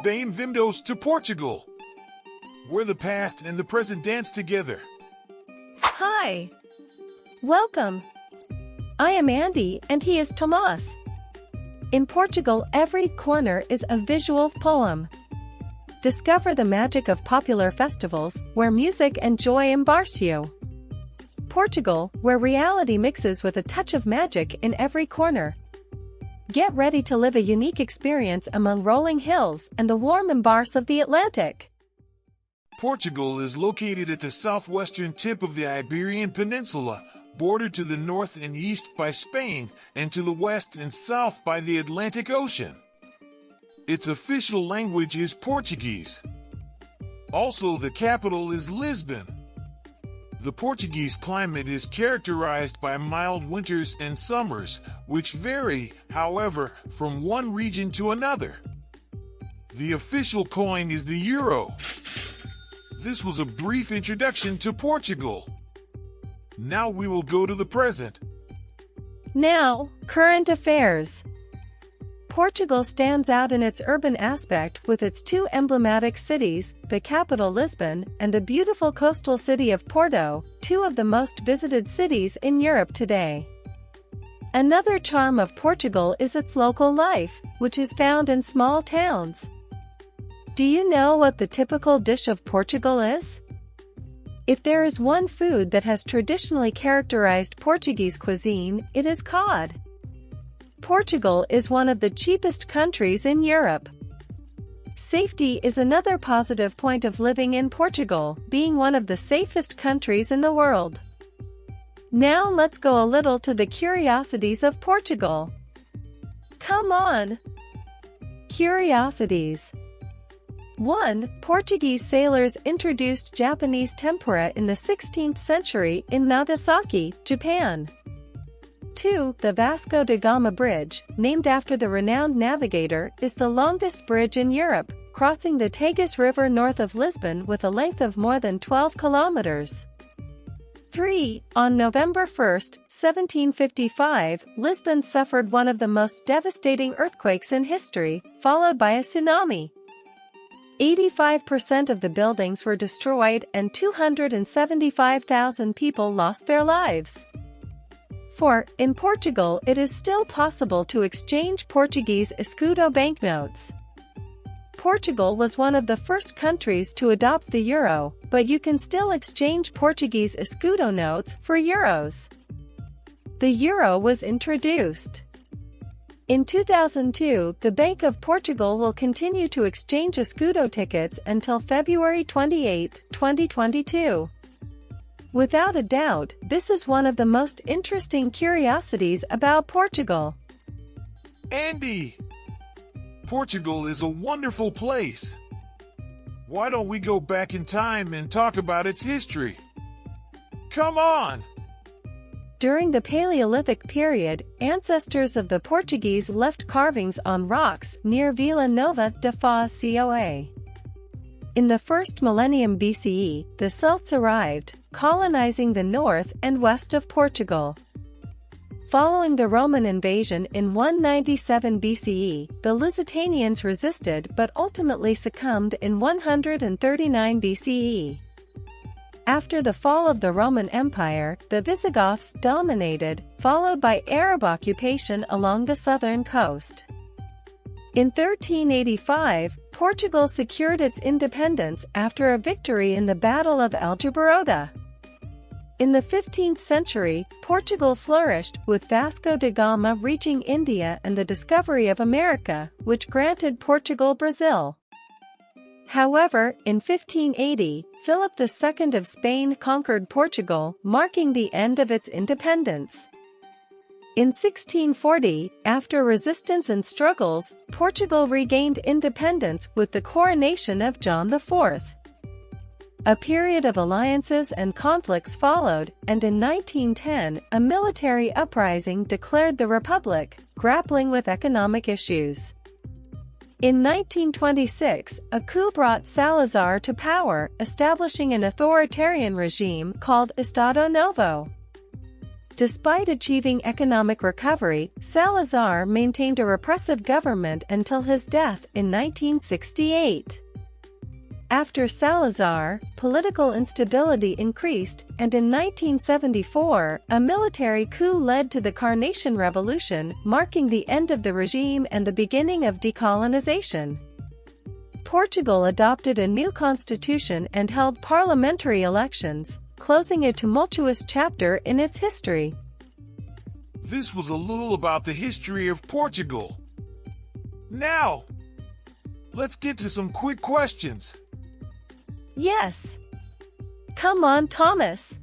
Bem-vindos to Portugal, where the past and the present dance together. Hi. Welcome. I am Andy and he is Tomas. In Portugal, every corner is a visual poem. Discover the magic of popular festivals, where music and joy embrace you. Portugal, where reality mixes with a touch of magic in every corner. Get ready to live a unique experience among rolling hills and the warm embrace of the Atlantic. Portugal is located at the southwestern tip of the Iberian Peninsula, bordered to the north and east by Spain and to the west and south by the Atlantic Ocean. Its official language is Portuguese. Also, the capital is Lisbon. The Portuguese climate is characterized by mild winters and summers, which vary, however, from one region to another. The official coin is the euro. This was a brief introduction to Portugal. Now we will go to the present. Now, current affairs. Portugal stands out in its urban aspect with its two emblematic cities, the capital Lisbon and the beautiful coastal city of Porto, two of the most visited cities in Europe today. Another charm of Portugal is its local life, which is found in small towns. Do you know what the typical dish of Portugal is? If there is one food that has traditionally characterized Portuguese cuisine, it is cod. Portugal is one of the cheapest countries in Europe. Safety is another positive point of living in Portugal, being one of the safest countries in the world. Now let's go a little to the curiosities of Portugal. Come on! Curiosities. 1. Portuguese sailors introduced Japanese tempura in the 16th century in Nagasaki, Japan. 2. The Vasco da Gama Bridge, named after the renowned navigator, is the longest bridge in Europe, crossing the Tagus River north of Lisbon with a length of more than 12 kilometers. 3. On November 1, 1755, Lisbon suffered one of the most devastating earthquakes in history, followed by a tsunami. 85% of the buildings were destroyed and 275,000 people lost their lives. 4. In Portugal, it is still possible to exchange Portuguese escudo banknotes. Portugal was one of the first countries to adopt the euro, but you can still exchange Portuguese escudo notes for euros. The euro was introduced. In 2002, the Bank of Portugal will continue to exchange escudo tickets until February 28, 2022. Without a doubt, this is one of the most interesting curiosities about Portugal. Andy! Portugal is a wonderful place. Why don't we go back in time and talk about its history? Come on! During the Paleolithic period, ancestors of the Portuguese left carvings on rocks near Vila Nova de Foz Coa. In the first millennium BCE, the Celts arrived, colonizing the north and west of Portugal. Following the Roman invasion in 197 BCE, the Lusitanians resisted but ultimately succumbed in 139 BCE. After the fall of the Roman Empire, the Visigoths dominated, followed by Arab occupation along the southern coast. In 1385, Portugal secured its independence after a victory in the Battle of Aljubarrota. In the 15th century, Portugal flourished, with Vasco da Gama reaching India and the discovery of America, which granted Portugal Brazil. However, in 1580, Philip II of Spain conquered Portugal, marking the end of its independence. In 1640, after resistance and struggles, Portugal regained independence with the coronation of John IV. A period of alliances and conflicts followed, and in 1910, a military uprising declared the Republic, grappling with economic issues. In 1926, a coup brought Salazar to power, establishing an authoritarian regime called Estado Novo. Despite achieving economic recovery, Salazar maintained a repressive government until his death in 1968. After Salazar, political instability increased, and in 1974, a military coup led to the Carnation Revolution, marking the end of the regime and the beginning of decolonization. Portugal adopted a new constitution and held parliamentary elections, closing a tumultuous chapter in its history. This was a little about the history of Portugal. Now, let's get to some quick questions. Yes. Come on, Thomas.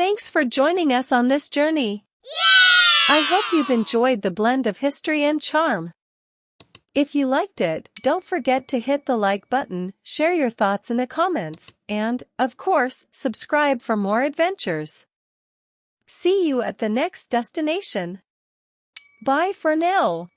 Thanks for joining us on this journey. Yeah! I hope you've enjoyed the blend of history and charm. If you liked it, don't forget to hit the like button, share your thoughts in the comments, and, of course, subscribe for more adventures. See you at the next destination. Bye for now.